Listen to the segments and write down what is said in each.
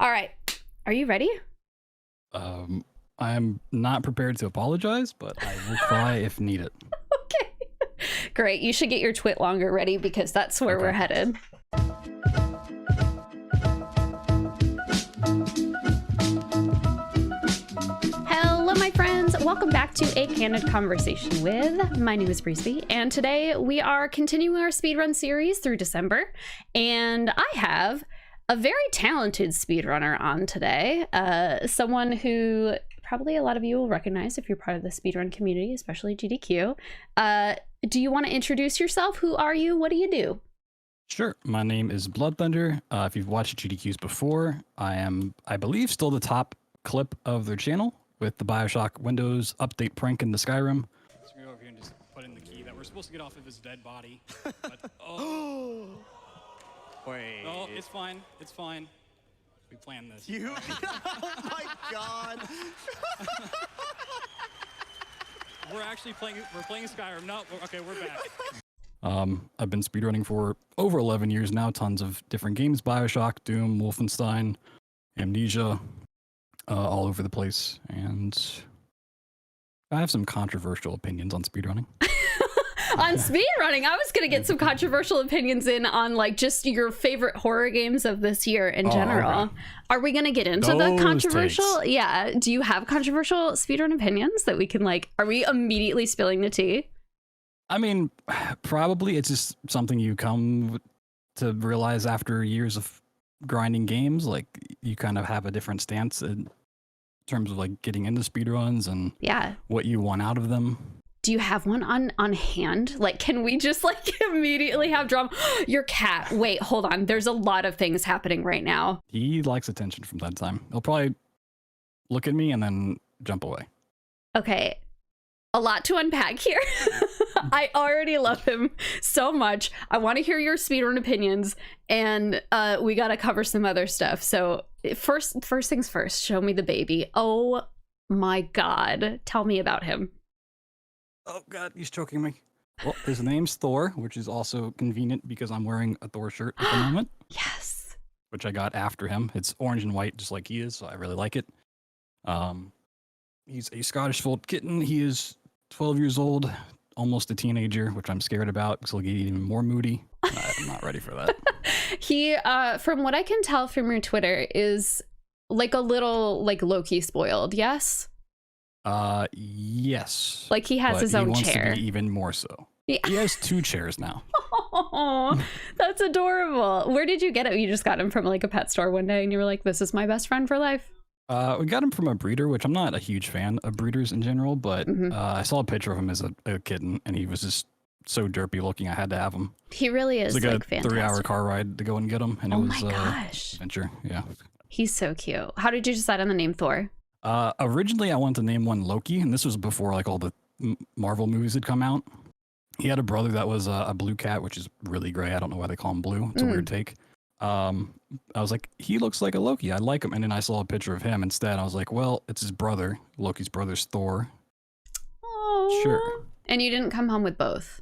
All right. Are you ready? I'm not prepared to apologize, but I will cry if needed. Okay. Great. You should get your twit longer ready because that's where we're headed. Hello, my friends. Welcome back to A Candid Conversation with. My name is Breezy, and today we are continuing our speedrun series through December, and I have a very talented speedrunner on today, someone who probably a lot of you will recognize if you're part of the speedrun community, especially GDQ. Do you want to introduce yourself? Who are you? What do you do? Sure. My name is BloodThunder. If you've watched GDQs before, I am, I believe, still the top clip of their channel with the Bioshock Windows update prank in the Skyrim. Let's go over here and just put in the key that we're supposed to get off of his dead body. But, Wait. Oh, it's fine. It's fine. We planned this. You? Oh my god. We're playing Skyrim. No, okay, we're back. I've been speedrunning for over 11 years now. Tons of different games: Bioshock, Doom, Wolfenstein, Amnesia, all over the place. And I have some controversial opinions on speedrunning. On speedrunning, I was gonna get some controversial opinions in on like just your favorite horror games of this year in general. Okay. Are we gonna get into the controversial? Yeah. Do you have controversial speedrun opinions that we can like? Are we immediately spilling the tea? I mean, probably it's just something you come to realize after years of grinding games. Like you kind of have a different stance in terms of like getting into speedruns and what you want out of them. Do you have one on hand? Like, can we just like immediately have drama? Your cat. Wait, hold on. There's a lot of things happening right now. He likes attention from time to time. He'll probably look at me and then jump away. Okay. A lot to unpack here. I already love him so much. I want to hear your speedrun opinions, and we got to cover some other stuff. So first things first, show me the baby. Oh my God. Tell me about him. Oh God, he's choking me. Well, his name's Thor, which is also convenient because I'm wearing a Thor shirt at the moment. Yes. Which I got after him. It's orange and white, just like he is, so I really like it. He's a Scottish Fold kitten. He is 12 years old, almost a teenager, which I'm scared about because he'll get even more moody. I'm not ready for that. He, from what I can tell from your Twitter, is like a little like low-key spoiled, yes? Yes. Like he has his own chair. He wants to be even more so. Yeah. He has 2 chairs now. Oh, that's adorable. Where did you get it? You just got him from like a pet store one day and you were like, this is my best friend for life. We got him from a breeder, which I'm not a huge fan of breeders in general, but I saw a picture of him as a kitten and he was just so derpy looking. I had to have him. He really is. It was like a fantastic. 3-hour car ride to go and get him, and it was my gosh. adventure. Yeah. He's so cute. How did you decide on the name Thor? Originally I wanted to name one Loki, and this was before like all the Marvel movies had come out. He had a brother that was a blue cat, which is really gray. I don't know why they call him blue. It's a weird take. I was like, he looks like a Loki. I like him. And then I saw a picture of him instead. I was like, well, it's his brother. Loki's brother's Thor. Oh. Sure. And you didn't come home with both?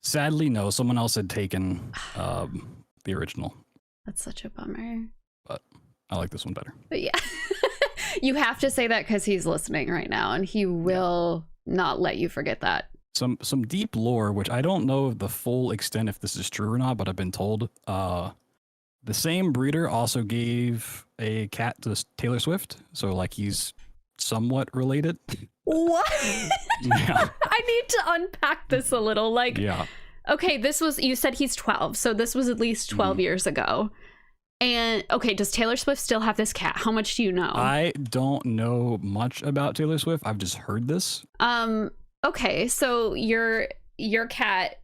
Sadly, no. Someone else had taken the original. That's such a bummer. But I like this one better. But yeah. You have to say that because he's listening right now and he will not let you forget that. Some deep lore, which I don't know the full extent if this is true or not, but I've been told the same breeder also gave a cat to Taylor Swift. So like he's somewhat related. What? Yeah. I need to unpack this a little. Like, yeah. Okay, this was, you said he's 12. So this was at least 12 years ago. And okay, does Taylor Swift still have this cat? How much do you know? I don't know much about Taylor Swift. I've just heard this. Okay, so your cat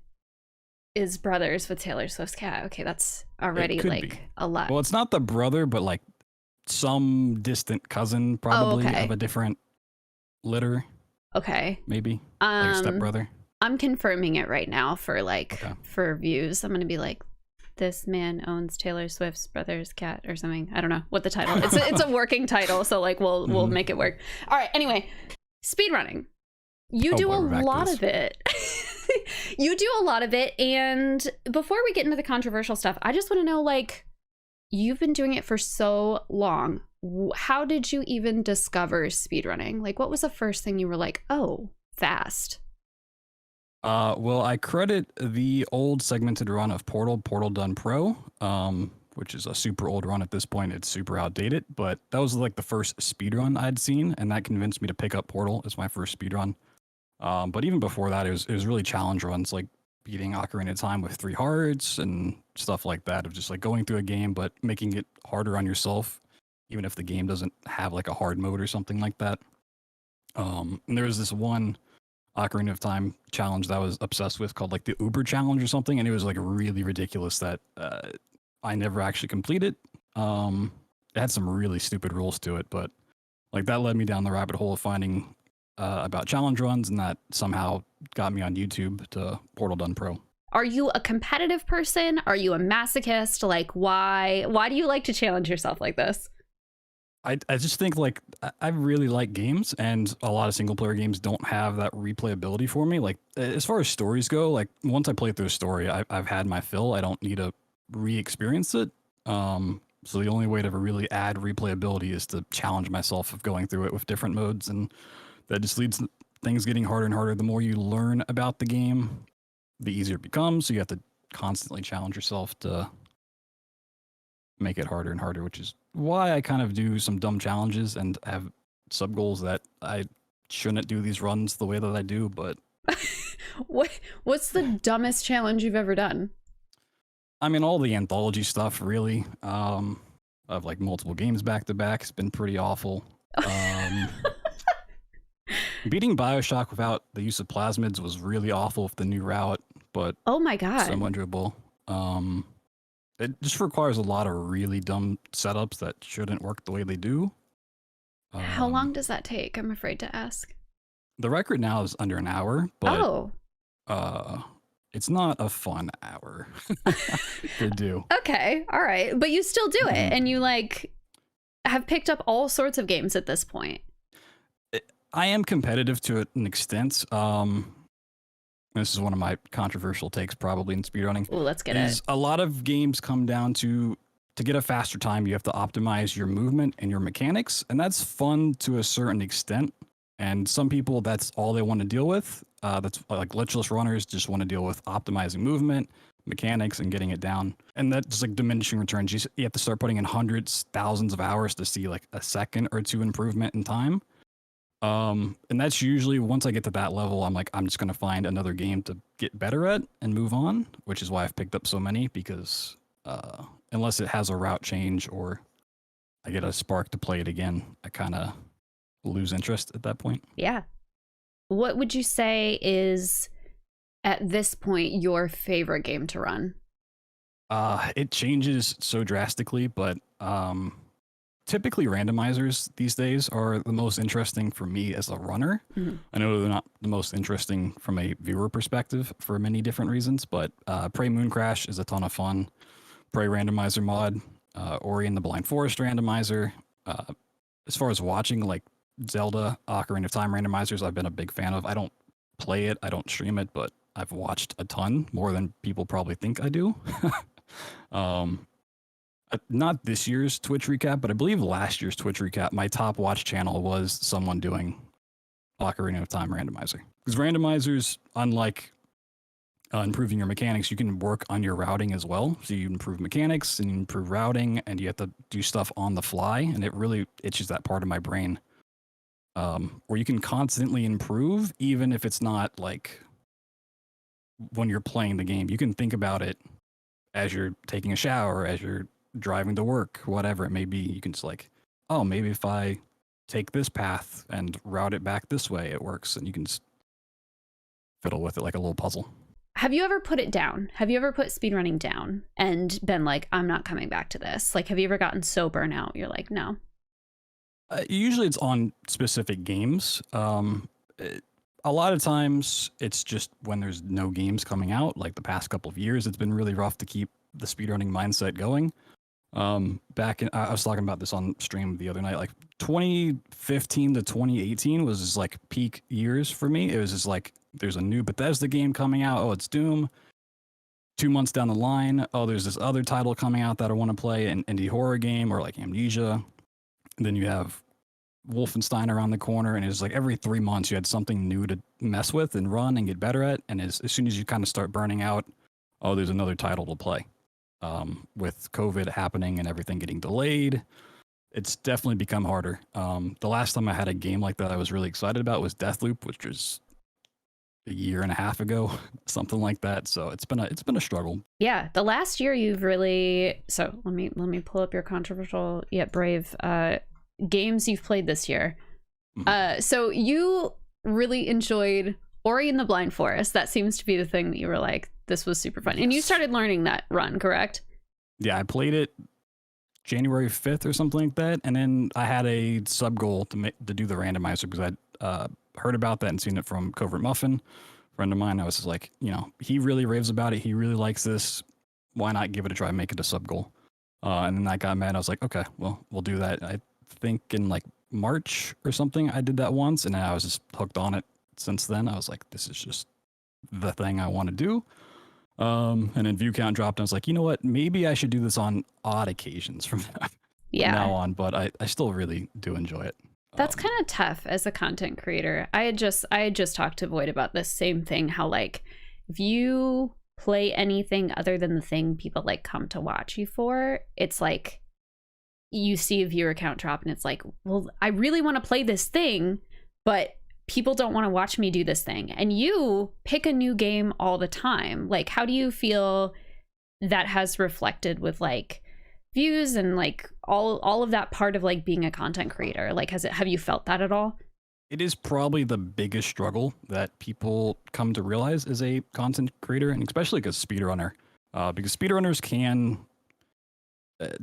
is brothers with Taylor Swift's cat. Okay, that's already like a lot. Well, it's not the brother, but like some distant cousin, probably of a different litter. Okay. Maybe. Like a stepbrother. I'm confirming it right now for like for views. I'm gonna be like, this man owns Taylor Swift's brother's cat or something. I don't know what the title. It's a working title, so like we'll make it work. All right. Anyway, speedrunning. You do a lot of it. You do a lot of it, and before we get into the controversial stuff, I just want to know, like, you've been doing it for so long. How did you even discover speedrunning? Like, what was the first thing you were like, oh, fast? Well, I credit the old segmented run of Portal Done Pro, which is a super old run at this point. It's super outdated, but that was like the first speedrun I'd seen, and that convinced me to pick up Portal as my first speedrun. But even before that, it was really challenge runs, like beating Ocarina of Time with 3 hearts and stuff like that, of just like going through a game, but making it harder on yourself, even if the game doesn't have like a hard mode or something like that. And there was this one Ocarina of Time challenge that I was obsessed with called like the Uber challenge or something, and it was like really ridiculous that I never actually completed. It had some really stupid rules to it, but like that led me down the rabbit hole of finding about challenge runs, and that somehow got me on YouTube to Portal Done Pro. Are you a competitive person? Are you a masochist? Like, why do you like to challenge yourself like this? I just think like I really like games, and a lot of single player games don't have that replayability for me. Like as far as stories go, like once I play through a story, I've had my fill. I don't need to re-experience it. So the only way to really add replayability is to challenge myself of going through it with different modes, and that just leads to things getting harder and harder. The more you learn about the game, the easier it becomes. So you have to constantly challenge yourself to make it harder and harder, which is why I kind of do some dumb challenges and have sub goals that I shouldn't do these runs the way that I do. But what's the dumbest challenge you've ever done? I mean, all the anthology stuff, really, of like multiple games back to back has been pretty awful. Beating BioShock without the use of plasmids was really awful with the new route, but oh my god, so enjoyable. It just requires a lot of really dumb setups that shouldn't work the way they do. How long does that take? I'm afraid to ask. The record now is under an hour, but it's not a fun hour to do. Okay, all right, but you still do it, and you like have picked up all sorts of games at this point. I am competitive to an extent. This is one of my controversial takes probably in speedrunning. Oh, let's get it. A lot of games come down to get a faster time, you have to optimize your movement and your mechanics, and that's fun to a certain extent. And some people, that's all they want to deal with. That's like glitchless runners just want to deal with optimizing movement, mechanics, and getting it down. And that's like diminishing returns. You have to start putting in hundreds, thousands of hours to see like a second or two improvement in time. And that's usually once I get to that level, I'm like, I'm just going to find another game to get better at and move on, which is why I've picked up so many, because unless it has a route change or I get a spark to play it again, I kind of lose interest at that point. Yeah. What would you say is at this point your favorite game to run? It changes so drastically, but typically randomizers these days are the most interesting for me as a runner. Mm-hmm. I know they're not the most interesting from a viewer perspective for many different reasons, but Prey Moon Crash is a ton of fun. Prey randomizer mod, Ori and the Blind Forest randomizer. As far as watching, like Zelda Ocarina of Time randomizers, I've been a big fan of. I don't play it, I don't stream it, but I've watched a ton, more than people probably think I do. Not this year's Twitch recap, but I believe last year's Twitch recap, my top watch channel was someone doing Ocarina of Time randomizer. Because randomizers, unlike improving your mechanics, you can work on your routing as well. So you improve mechanics and you improve routing, and you have to do stuff on the fly, and it really itches that part of my brain. Where you can constantly improve, even if it's not like when you're playing the game. You can think about it as you're taking a shower, as you're driving to work, whatever it may be. You can just like, oh, maybe if I take this path and route it back this way, it works. And you can just fiddle with it like a little puzzle. Have you ever put it down? Have you ever put speedrunning down and been like, I'm not coming back to this? Like, have you ever gotten so burnt out? You're like, no. Usually it's on specific games. A lot of times it's just when there's no games coming out. Like the past couple of years, it's been really rough to keep the speedrunning mindset going. Back in, I was talking about this on stream the other night, like 2015 to 2018 was just like peak years for me. It was just like, there's a new Bethesda game coming out. Oh, it's Doom. 2 months down the line, oh, there's this other title coming out that I want to play, an indie horror game or like Amnesia. And then you have Wolfenstein around the corner, and it's like every 3 months you had something new to mess with and run and get better at. And as soon as you kind of start burning out, oh, there's another title to play. With COVID happening and everything getting delayed, it's definitely become harder. The last time I had a game like that I was really excited about was Deathloop, which was a year and a half ago, something like that. So it's been a struggle. Yeah, the last year you've really, so let me pull up your controversial yet brave games you've played this year. So you really enjoyed Ori and the Blind Forest. That seems to be the thing that you were like, this was super fun. Yes. And you started learning that run, correct? Yeah, I played it January 5th or something like that, and then I had a sub goal to do the randomizer because I'd heard about that and seen it from Covert Muffin, a friend of mine. I was just like, he really raves about it. He really likes this. Why not give it a try and make it a sub goal? And then I got mad. I was like, okay, well, we'll do that. I think in like March or something, I did that once, and I was just hooked on it since then. I was like, this is just the thing I want to do. And then view count dropped, and I was like, you know what? Maybe I should do this on odd occasions from now on, but I still really do enjoy it. That's kind of tough as a content creator. I had just talked to Void about this same thing, how like if you play anything other than the thing people like come to watch you for, it's like you see a viewer count drop and it's like, well, I really want to play this thing, but people don't want to watch me do this thing. And you pick a new game all the time. Like, how do you feel that has reflected with like views and like all of that part of like being a content creator? Like, have you felt that at all? It is probably the biggest struggle that people come to realize as a content creator, and especially because speedrunner, because speedrunners can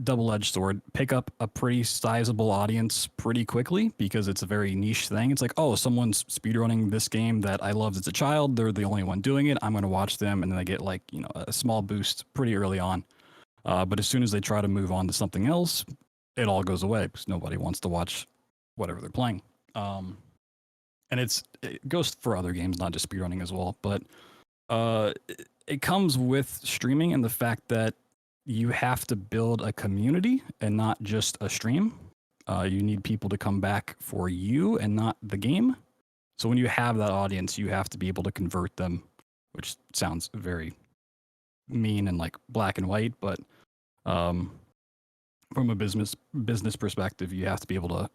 double-edged sword, pick up a pretty sizable audience pretty quickly because it's a very niche thing. It's like, oh, someone's speedrunning this game that I loved as a child. They're the only one doing it. I'm going to watch them, and then they get like, a small boost pretty early on. But as soon as they try to move on to something else, it all goes away because nobody wants to watch whatever they're playing. And it goes for other games, not just speedrunning as well. But it comes with streaming and the fact that you have to build a community and not just a stream. You need people to come back for you and not the game. So when you have that audience, you have to be able to convert them, which sounds very mean and like black and white, but from a business perspective, you have to be able to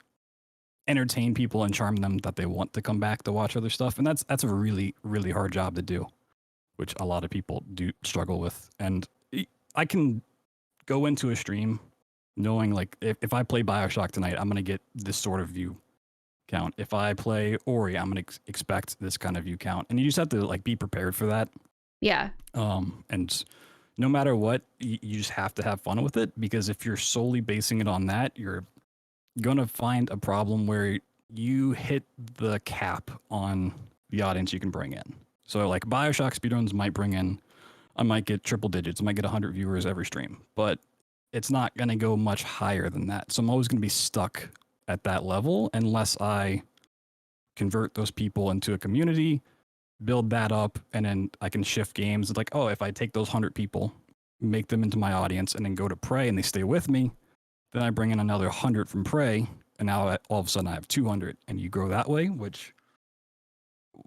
entertain people and charm them that they want to come back to watch other stuff. And that's a really, really hard job to do, which a lot of people do struggle with. And I can go into a stream knowing like if I play BioShock tonight, I'm going to get this sort of view count. If I play Ori, I'm going to expect this kind of view count. And you just have to like be prepared for that. Yeah. And no matter what, you just have to have fun with it, because if you're solely basing it on that, you're going to find a problem where you hit the cap on the audience you can bring in. So like BioShock speedruns might bring in, I might get triple digits. I might get 100 viewers every stream, but it's not going to go much higher than that. So I'm always going to be stuck at that level unless I convert those people into a community, build that up, and then I can shift games. It's like, oh, if I take those 100 people, make them into my audience, and then go to Prey and they stay with me, then I bring in another 100 from Prey, and now all of a sudden I have 200, and you grow that way, which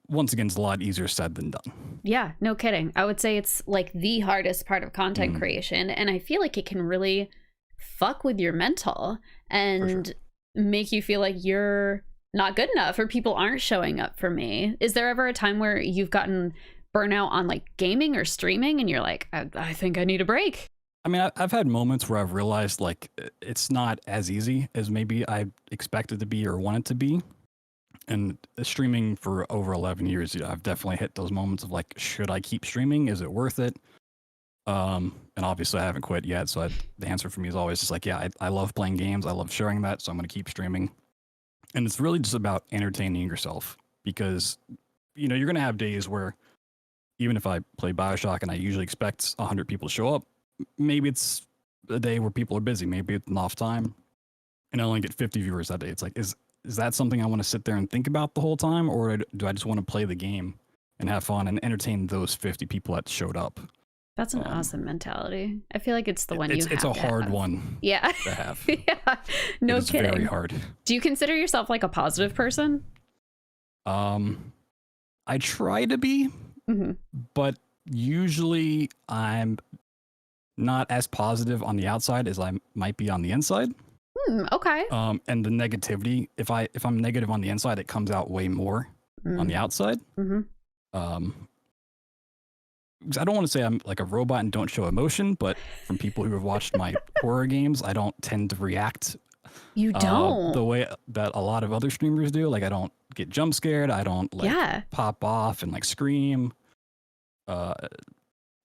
once again is a lot easier said than done. Yeah, no kidding. I would say it's like the hardest part of content creation, and I feel like it can really fuck with your mental and make you feel like you're not good enough or people aren't showing up for me. Is there ever a time where you've gotten burnout on like gaming or streaming and you're like, I think I need a break? I mean, I've had moments where I've realized like it's not as easy as maybe I expected to be or wanted to be. And streaming for over 11 years, I've definitely hit those moments of like, should I keep streaming? Is it worth it? And obviously I haven't quit yet. So the answer for me is always just like, yeah, I love playing games. I love sharing that. So I'm going to keep streaming. And it's really just about entertaining yourself, because, you're going to have days where even if I play BioShock and I usually expect 100 people to show up, maybe it's a day where people are busy. Maybe it's an off time and I only get 50 viewers that day. It's like, is that something I want to sit there and think about the whole time? Or do I just want to play the game and have fun and entertain those 50 people that showed up? That's an awesome mentality. I feel like it's the one it's you have a to hard have. one Yeah. to have. Yeah. No it's kidding. very hard. Do you consider yourself like a positive person? I try to be, but usually I'm not as positive on the outside as I might be on the inside. Okay. And the negativity, if I'm negative on the inside, it comes out way more on the outside. Because I don't want to say I'm like a robot and don't show emotion, but from people who have watched my horror games, I don't tend to react. You don't? The way that a lot of other streamers do. Like I don't get jump scared. I don't like pop off and like scream. A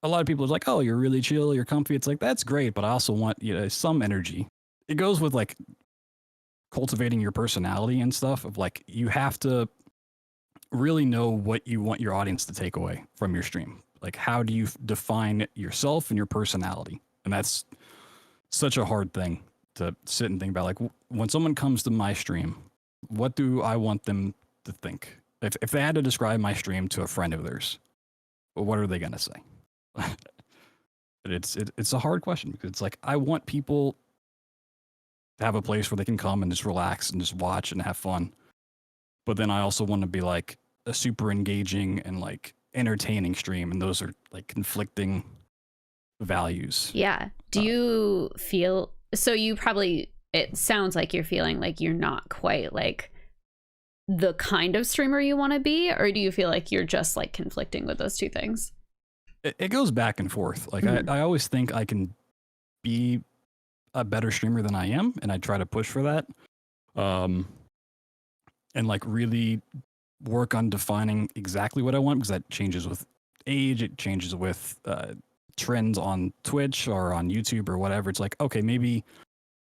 lot of people are like, oh, you're really chill, you're comfy. It's like, that's great, but I also want, some energy. It goes with like cultivating your personality and stuff of like, you have to really know what you want your audience to take away from your stream. Like, how do you define yourself and your personality? And that's such a hard thing to sit and think about. Like, when someone comes to my stream, what do I want them to think? If they had to describe my stream to a friend of theirs, what are they going to say? It's a hard question because it's like, I want people to have a place where they can come and just relax and just watch and have fun. But then I also want to be like a super engaging and like entertaining stream. And those are like conflicting values. Yeah. Do you feel, so you probably, it sounds like you're feeling like you're not quite like the kind of streamer you want to be, or do you feel like you're just like conflicting with those two things? It goes back and forth. Like I always think I can be a better streamer than I am, and I try to push for that. And like really work on defining exactly what I want, because that changes with age, it changes with trends on Twitch or on YouTube or whatever. It's like, okay, maybe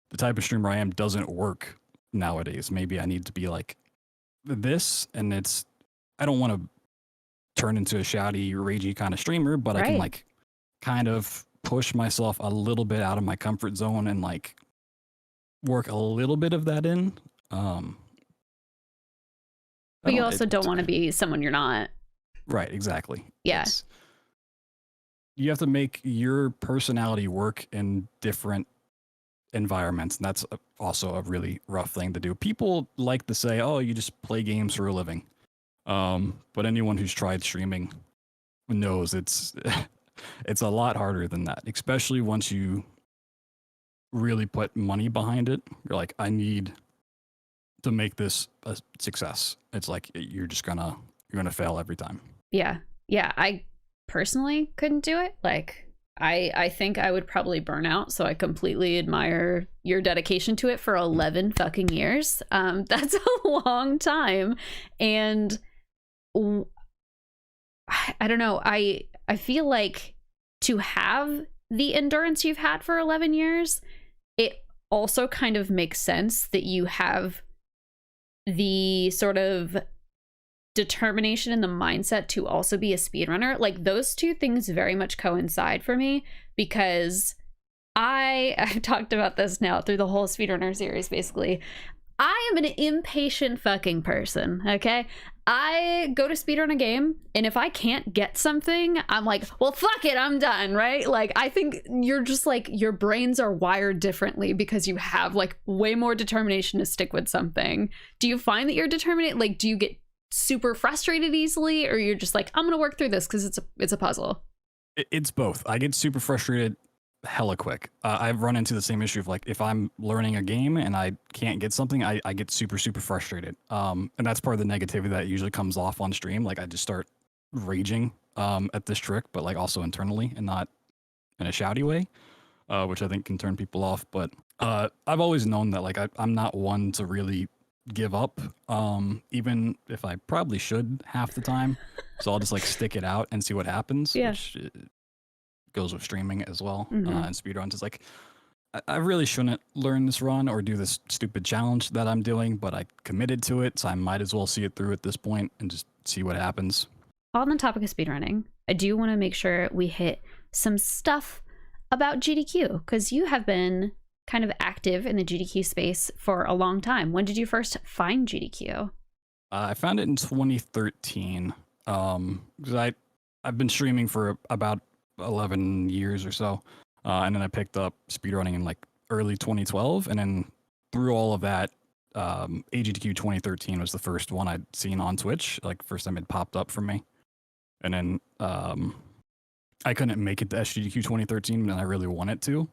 the type of streamer I am doesn't work nowadays. Maybe I need to be like this, and I don't want to turn into a shouty, ragey kind of streamer, but I can like kind of push myself a little bit out of my comfort zone and like work a little bit of that in. But you also don't want to be someone you're not. Right, exactly. Yeah. You have to make your personality work in different environments, and that's also a really rough thing to do. People like to say, oh, you just play games for a living. But anyone who's tried streaming knows it's a lot harder than that, especially once you really put money behind it. You're like, I need to make this a success. It's like you're gonna fail every time. Yeah. I personally couldn't do it. Like I think I would probably burn out. So I completely admire your dedication to it for 11 fucking years. That's a long time. And I don't know. I feel like to have the endurance you've had for 11 years, it also kind of makes sense that you have the sort of determination and the mindset to also be a speedrunner. Like those two things very much coincide for me, because I've talked about this now through the whole speedrunner series. Basically, I am an impatient fucking person, okay? I go to speedrun a game, and if I can't get something, I'm like, well, fuck it, I'm done, right? Like, I think you're just like, your brains are wired differently because you have like way more determination to stick with something. Do you find that you're determined? Like, do you get super frustrated easily, or you're just like, I'm gonna work through this because it's a puzzle? It's both. I get super frustrated hella quick. I've run into the same issue of like, if I'm learning a game and I can't get something, I get super frustrated. And that's part of the negativity that usually comes off on stream. Like I just start raging at this trick, but like also internally and not in a shouty way, which I think can turn people off. But I've always known that like I'm not one to really give up, even if I probably should half the time. So I'll just like stick it out and see what happens. Yeah. Which goes with streaming as well. And speedruns is like, I really shouldn't learn this run or do this stupid challenge that I'm doing, but I committed to it, so I might as well see it through at this point and just see what happens. On the topic of speedrunning, I do want to make sure we hit some stuff about GDQ, because you have been kind of active in the GDQ space for a long time. When did you first find GDQ? I found it in 2013, because I've been streaming for about 11 years or so. And then I picked up speedrunning in like early 2012. And then through all of that, AGDQ 2013 was the first one I'd seen on Twitch, like first time it popped up for me. And then I couldn't make it to SGDQ 2013, and I really wanted to.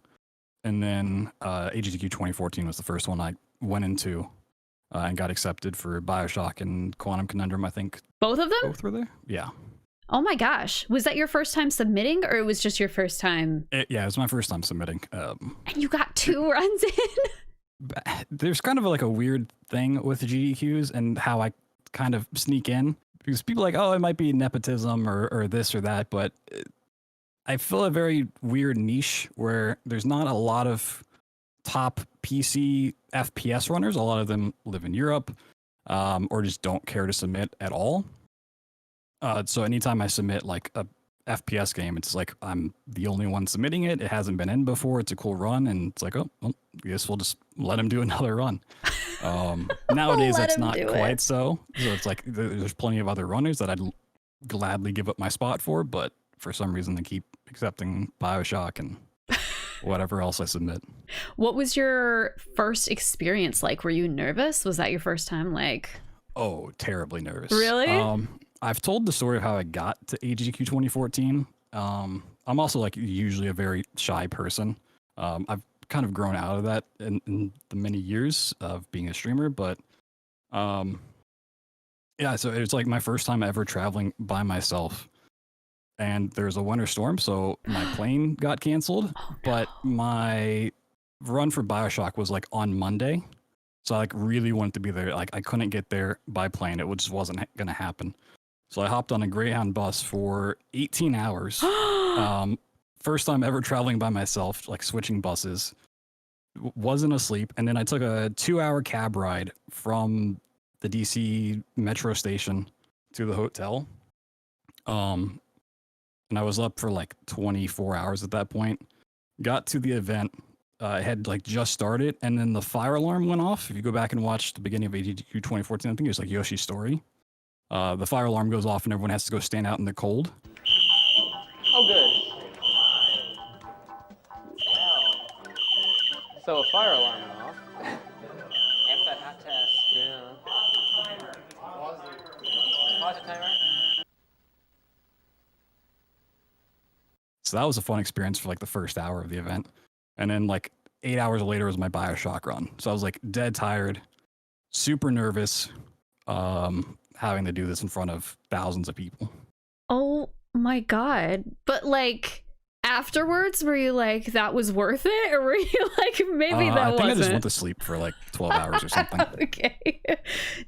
And then AGDQ 2014 was the first one I went into and got accepted for Bioshock and Quantum Conundrum, I think. Both of them? Both were there? Yeah. Oh my gosh. Was that your first time submitting, or it was just your first time? Yeah, it was my first time submitting. And you got 2 runs in? There's kind of like a weird thing with GDQs and how I kind of sneak in. Because people are like, oh, it might be nepotism or this or that, but I feel a very weird niche where there's not a lot of top PC FPS runners. A lot of them live in Europe or just don't care to submit at all. So anytime I submit like a FPS game, it's like I'm the only one submitting it. It hasn't been in before. It's a cool run, and it's like, oh, well, I guess we'll just let him do another run. Nowadays, that's not quite so. So it's like there's plenty of other runners that I'd gladly give up my spot for, but for some reason they keep accepting Bioshock and whatever else I submit. What was your first experience like? Were you nervous? Was that your first time? Like, oh, terribly nervous. Really? I've told the story of how I got to AGQ 2014. I'm also like usually a very shy person. I've kind of grown out of that in the many years of being a streamer, but yeah, so it was like my first time ever traveling by myself. And there's a winter storm, so my plane got canceled. Oh, no. But my run for Bioshock was like on Monday. So I like really wanted to be there. Like I couldn't get there by plane. It just wasn't gonna happen. So I hopped on a Greyhound bus for 18 hours. First time ever traveling by myself, like switching buses. Wasn't asleep. And then I took a 2-hour cab ride from the DC metro station to the hotel. And I was up for like 24 hours at that point. Got to the event. It had like just started, and then the fire alarm went off. If you go back and watch the beginning of AGDQ 2014, I think it was like Yoshi's story. The fire alarm goes off and everyone has to go stand out in the cold. Oh, good. Wow. So a fire alarm went off. F that hot test. Yeah. Pause the timer. So that was a fun experience for like the first hour of the event. And then like 8 hours later was my Bioshock run. So I was like dead tired, super nervous, having to do this in front of thousands of people. Oh my God. But like afterwards, were you like, that was worth it? Or were you like, maybe that wasn't? I think I just went to sleep for like 12 hours or something. Okay.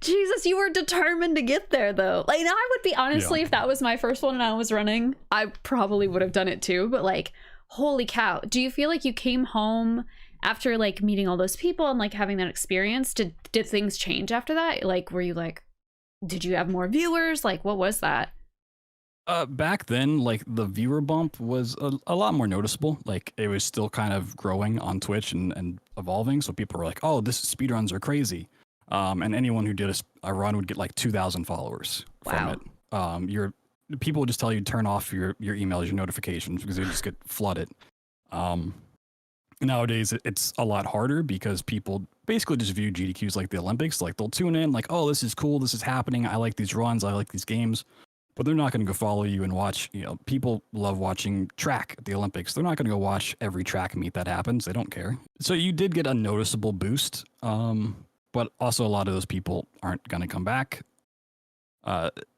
Jesus, you were determined to get there though. Like now I would be honestly, if that was my first one and I was running, I probably would have done it too. But like, holy cow. Do you feel like you came home after like meeting all those people and like having that experience? Did things change after that? Like, were you like, did you have more viewers? Like, what was that? Back then, like the viewer bump was a lot more noticeable. Like it was still kind of growing on Twitch and evolving. So people were like, oh, this speedruns are crazy. And anyone who did a run would get like 2,000 followers from it. People would just tell you to turn off your emails, your notifications, because they just get flooded. Nowadays, it's a lot harder because people basically just view GDQs like the Olympics. Like they'll tune in like, oh, this is cool. This is happening. I like these runs. I like these games. But they're not going to go follow you and watch, people love watching track at the Olympics. They're not going to go watch every track meet that happens. They don't care. So you did get a noticeable boost. But also a lot of those people aren't going to come back.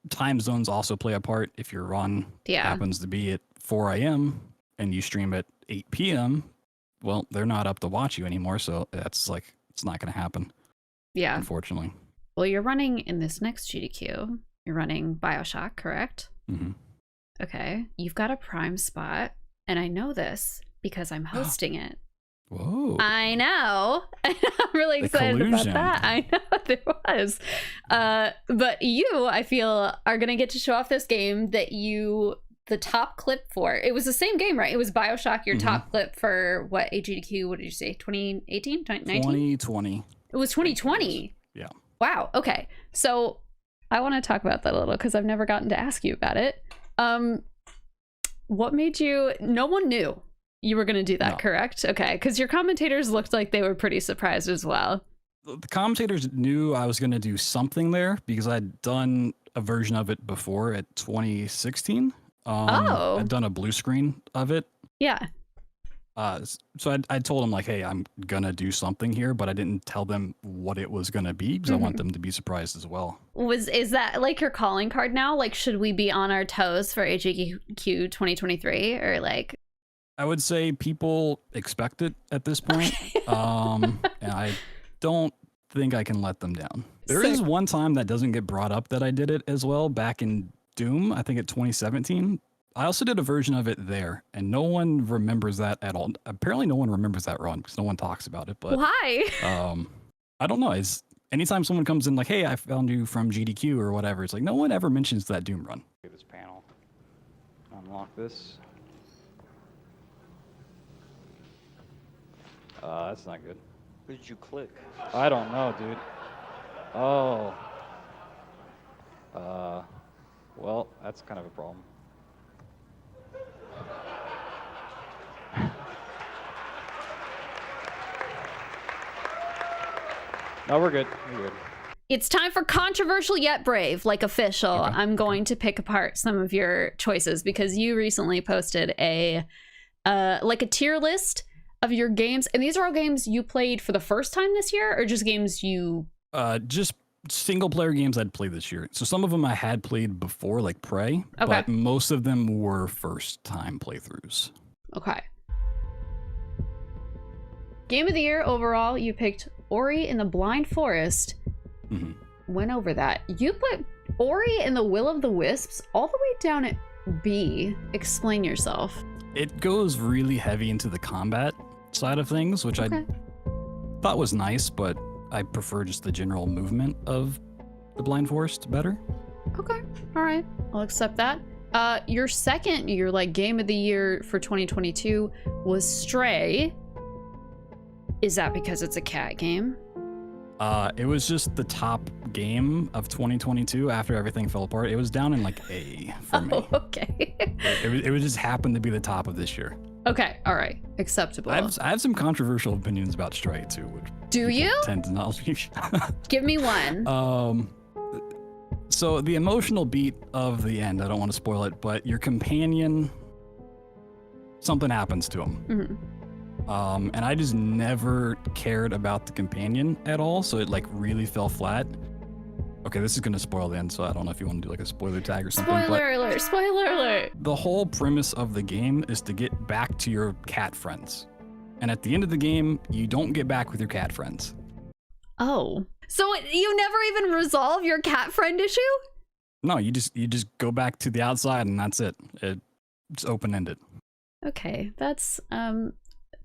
Time zones also play a part. If your run happens to be at 4 a.m. and you stream at 8 p.m., well, they're not up to watch you anymore. So that's like, it's not going to happen. Yeah. Unfortunately. Well, you're running in this next GDQ. You're running Bioshock, correct? Mm-hmm. Okay. You've got a prime spot. And I know this because I'm hosting it. Whoa. I know. I'm really excited about that. I know there was. But you, I feel, are going to get to show off this game that the top clip for. It was the same game, right? It was Bioshock, your top clip for what, AGDQ, what did you say, 2018, 2019? 2020. It was 2020? Yeah. Wow, okay. So I want to talk about that a little because I've never gotten to ask you about it. What made you? No one knew you were going to do that, No. correct? Okay, because your commentators looked like they were pretty surprised as well. The commentators knew I was going to do something there because I'd done a version of it before at 2016. Oh. I'd done a blue screen of it. Yeah. So I told them like, hey, I'm going to do something here, but I didn't tell them what it was going to be because I want them to be surprised as well. Is that like your calling card now? Like, should we be on our toes for AGQ 2023 or like? I would say people expect it at this point. And I don't think I can let them down. There is one time that doesn't get brought up that I did it as well back in Doom, I think at 2017. I also did a version of it there, and no one remembers that at all. Apparently no one remembers that run because no one talks about it. But Why? I don't know. It's anytime someone comes in like, hey, I found you from GDQ or whatever, it's like no one ever mentions that Doom run. This panel. Unlock this. That's not good. Who did you click? I don't know, dude. Oh. Well, that's kind of a problem. No, we're good. We're good. It's time for controversial yet brave, like official. Okay. I'm going to pick apart some of your choices because you recently posted a tier list of your games, and these are all games you played for the first time this year, or just games you? Just single player games I'd played this year. So some of them I had played before, like Prey, but most of them were first time playthroughs. Okay. Game of the year overall, you picked Ori and the Blind Forest. Went over that. You put Ori and the Will of the Wisps all the way down at B. Explain yourself. It goes really heavy into the combat side of things, which I thought was nice, but I prefer just the general movement of the Blind Forest better. Okay, all right, I'll accept that. Your second, game of the year for 2022 was Stray. Is that because it's a cat game? It was just the top game of 2022 after everything fell apart. It was down in like A for me. Okay. It would just happen to be the top of this year. Okay, all right, acceptable. I have some controversial opinions about Stray too, which do you tend to not. Give me one. So the emotional beat of the end, I don't want to spoil it, but your companion, something happens to him. And I just never cared about the companion at all, so it like really fell flat. Okay, this is gonna spoil the end, so I don't know if you want to do like a spoiler tag or something. Spoiler alert, spoiler alert. The whole premise of the game is to get back to your cat friends. And at the end of the game, you don't get back with your cat friends. Oh. So you never even resolve your cat friend issue? No, you just go back to the outside and that's it. It's open-ended. Okay, that's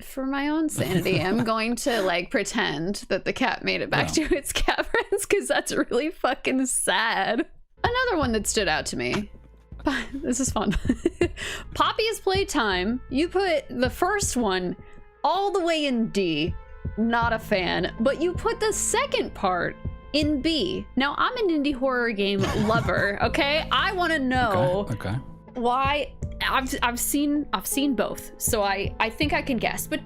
for my own sanity, I'm going to like pretend that the cat made it back to its cat friends because that's really fucking sad. Another one that stood out to me. This is fun. Poppy's Playtime. You put the first one all the way in D. Not a fan, but you put the second part in B. Now I'm an indie horror game lover. Okay, I want to know why. I've seen both, so I think I can guess, but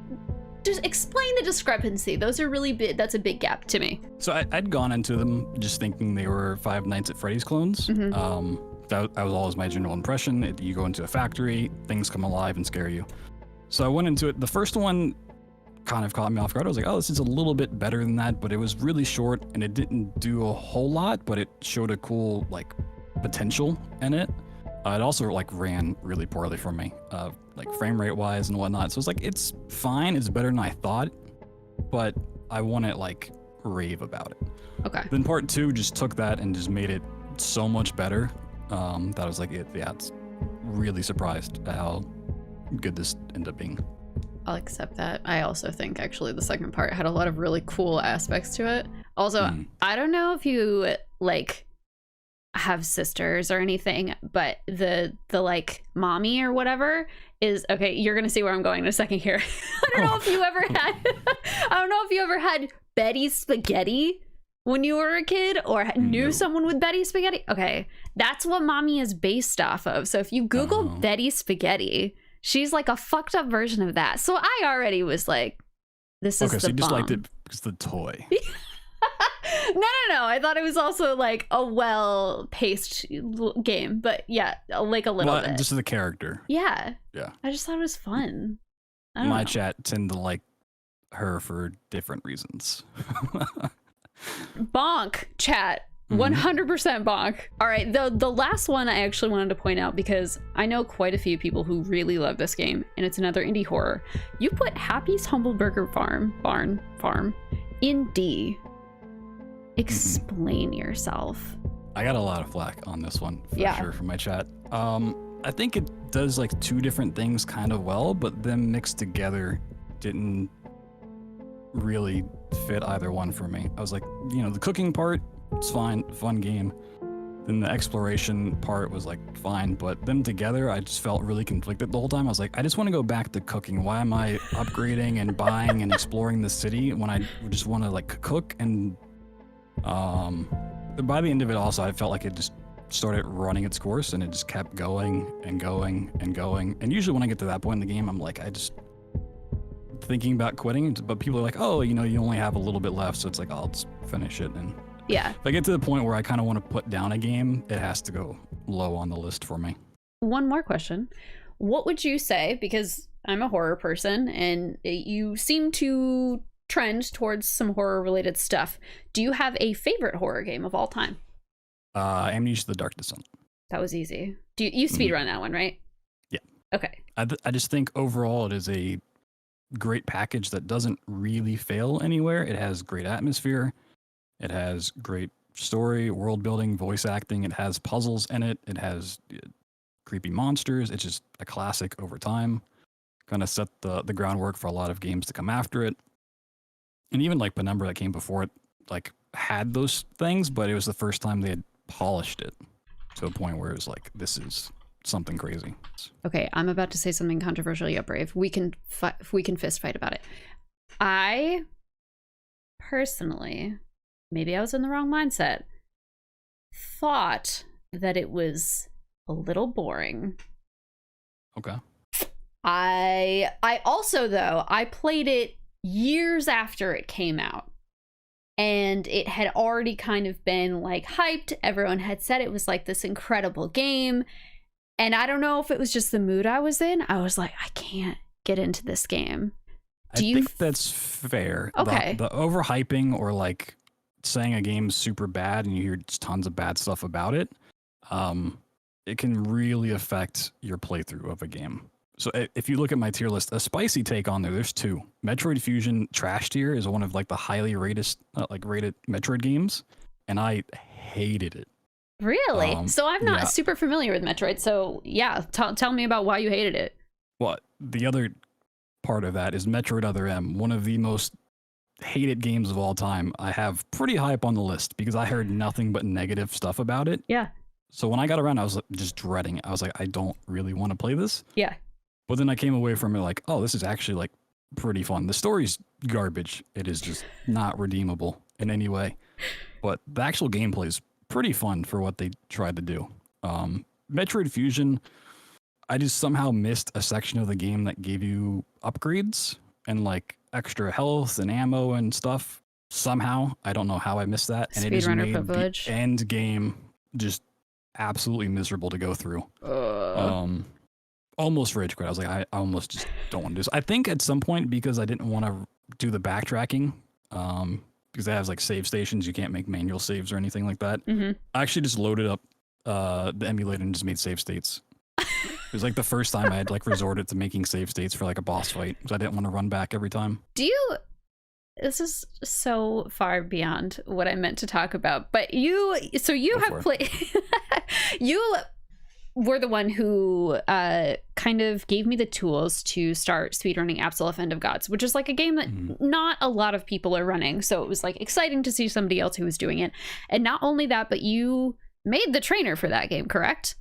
just explain the discrepancy. Those are really big. That's a big gap to me. So I'd gone into them just thinking they were Five Nights at Freddy's clones. That was always my general impression. You go into a factory, things come alive and scare you. So I went into it. The first one kind of caught me off guard. I was like, oh, this is a little bit better than that, but it was really short and it didn't do a whole lot, but it showed a cool like potential in it. It also like ran really poorly for me, like frame rate wise and whatnot. So it's like, it's fine. It's better than I thought, but I want to like rave about it. Okay. Then part two just took that and just made it so much better. That was like, it's really surprised at how good this ended up being. I'll accept that. I also think actually the second part had a lot of really cool aspects to it. Also, I don't know if you like have sisters or anything, but the like mommy or whatever is okay. You're gonna see where I'm going in a second here. I don't know if you ever had Betty's spaghetti. when you were a kid or knew No. someone with Betty Spaghetti? Okay, that's what Mommy is based off of. So if you Google Oh. Betty Spaghetti, she's like a fucked up version of that. So I already was like, this is Okay, the so you just bomb. liked it because the toy. No. I thought it was also like a well-paced game, but yeah, like a little bit. Just the character. Yeah. Yeah. I just thought it was fun. I don't My know. chat tend to like her for different reasons. Bonk, chat. Mhm. 100% bonk. All right, the last one I actually wanted to point out because I know quite a few people who really love this game, and it's another indie horror. You put Happy's Humble Burger Farm in D. Explain yourself. I got a lot of flack on this one for Yeah. sure from my chat. I think it does like two different things kind of well, but them mixed together didn't really fit either one for me. I was like, the cooking part, it's fine, fun game. Then the exploration part was like fine, but them together, I just felt really conflicted the whole time. I was like, I just want to go back to cooking. Why am I upgrading and buying and exploring the city when I just want to like cook? And by the end of it also, I felt like it just started running its course and it just kept going and going and going. And usually when I get to that point in the game, I'm like, I just thinking about quitting, but people are like, oh, you only have a little bit left. So it's like, I'll just finish it. And Yeah. if I get to the point where I kind of want to put down a game, it has to go low on the list for me. One more question. What would you say, because I'm a horror person and you seem to trend towards some horror related stuff, do you have a favorite horror game of all time? Amnesia: The Dark Descent. That was easy. Do you speedrun that one, right? Yeah. Okay. I just think overall it is a great package that doesn't really fail anywhere. It has great atmosphere. It has great story, world building, voice acting. It has puzzles in it. It has creepy monsters. It's just a classic over time. Kind of set the groundwork for a lot of games to come after it. And even like Penumbra that came before it, like had those things, but it was the first time they had polished it to a point where it was like, this is something crazy. Okay, I'm about to say something controversial yet brave. We can fist fight about it. I personally, maybe I was in the wrong mindset, thought that it was a little boring. Okay. I also, though, I played it years after it came out. And it had already kind of been like hyped. Everyone had said it was like this incredible game. And I don't know if it was just the mood I was in. I was like, I can't get into this game. I think that's fair. Okay. The overhyping or like saying a game's super bad and you hear just tons of bad stuff about it, it can really affect your playthrough of a game. So if you look at my tier list, a spicy take on there's two. Metroid Fusion Trash Tier is one of like the highly rated Metroid games, and I hated it. Really? So I'm not yeah. super familiar with Metroid. So yeah, tell me about why you hated it. Well, the other part of that is Metroid Other M, one of the most hated games of all time. I have pretty high up on the list because I heard nothing but negative stuff about it. Yeah. So when I got around, I was just dreading it. I was like, I don't really want to play this. Yeah. But then I came away from it like, oh, this is actually like pretty fun. The story's garbage. It is just not redeemable in any way. But the actual gameplay is pretty fun for what they tried to do. Metroid Fusion, I just somehow missed a section of the game that gave you upgrades and like extra health and ammo and stuff. Somehow, I don't know how I missed that. And it just Speedrunner made privilege. the end game just absolutely miserable to go through. Almost rage quit. I was like, I almost just don't want to do this. I think at some point, because I didn't want to do the backtracking, because it has like save stations, you can't make manual saves or anything like that. Mm-hmm. I actually just loaded up the emulator and just made save states. It was like the first time I had like resorted to making save states for like a boss fight because I didn't want to run back every time. This is so far beyond what I meant to talk about, but you have played, you were the one who kind of gave me the tools to start speedrunning Absol End of Gods, which is like a game that not a lot of people are running. So it was like exciting to see somebody else who was doing it. And not only that, but you made the trainer for that game, correct?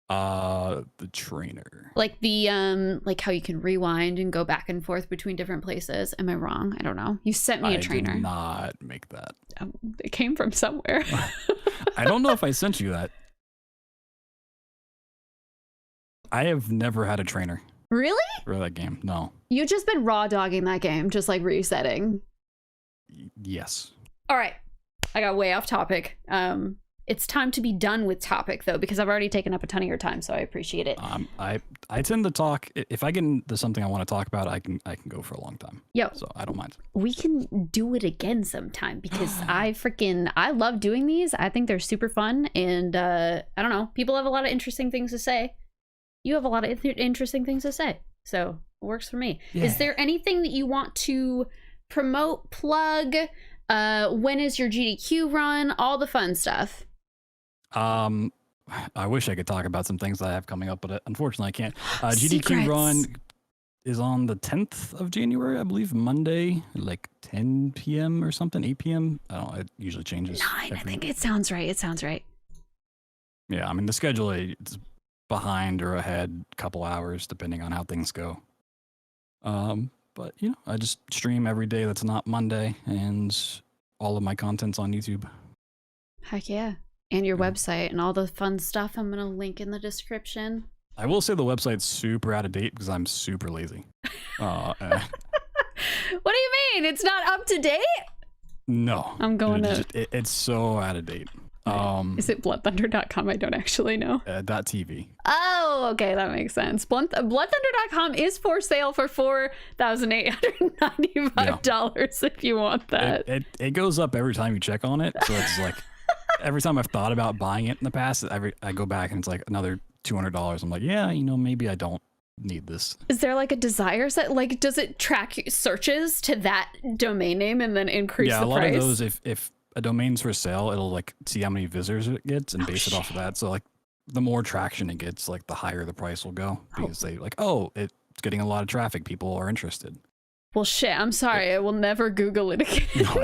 The trainer. Like the like how you can rewind and go back and forth between different places. Am I wrong? I don't know. You sent me a trainer. I did not make that. It came from somewhere. I don't know if I sent you that. I have never had a trainer Really? for that game. No. You've just been raw dogging that game, just like resetting. Yes. All right. I got way off topic. It's time to be done with topic though, because I've already taken up a ton of your time, so I appreciate it. I tend to talk if I get into something I want to talk about, I can go for a long time. Yo, so I don't mind. We can do it again sometime because I love doing these. I think they're super fun, and I don't know, people have a lot of interesting things to say. You have a lot of interesting things to say, so it works for me. Yeah. Is there anything that you want to promote, plug? When is your GDQ run? All the fun stuff. I wish I could talk about some things that I have coming up, but unfortunately I can't. GDQ Secrets. run is on the 10th of January, I believe, Monday, like 10 p.m. or something, 8 p.m. I don't know, it usually changes. 9, I think it sounds right. It sounds right. Yeah, I mean, the schedule is behind or ahead a couple hours, depending on how things go. But, you know, I just stream every day that's not Monday, and all of my content's on YouTube. Heck yeah. And your website and all the fun stuff I'm going to link in the description. I will say the website's super out of date because I'm super lazy. What do you mean? It's not up to date? No. I'm going to... It's so out of date. Is it BloodThunder.com? I don't actually know. .tv. Oh, okay, that makes sense. BloodThunder.com is for sale for $4,895 if you want that. It goes up every time you check on it, so it's like every time I've thought about buying it in the past, I go back and it's like another $200. I'm like, yeah, you know, maybe I don't need this. Is there like a desire set? Like, does it track searches to that domain name and then increase the price? Yeah, a lot of those, if a domain's for sale, it'll like see how many visitors it gets and base it off of that. So like the more traction it gets, like the higher the price will go because they like, oh, it's getting a lot of traffic. People are interested. Well, shit, I'm sorry. I will never Google it again. No,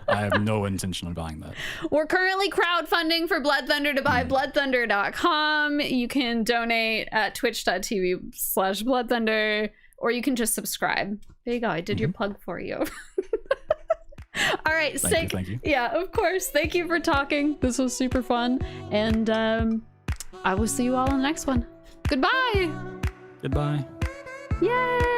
I have no intention of buying that. We're currently crowdfunding for BloodThunder to buy BloodThunder.com. You can donate at twitch.tv/BloodThunder, or you can just subscribe. There you go. I did your plug for you. All right. Thank you. Yeah, of course. Thank you for talking. This was super fun. And I will see you all in the next one. Goodbye. Goodbye. Yay.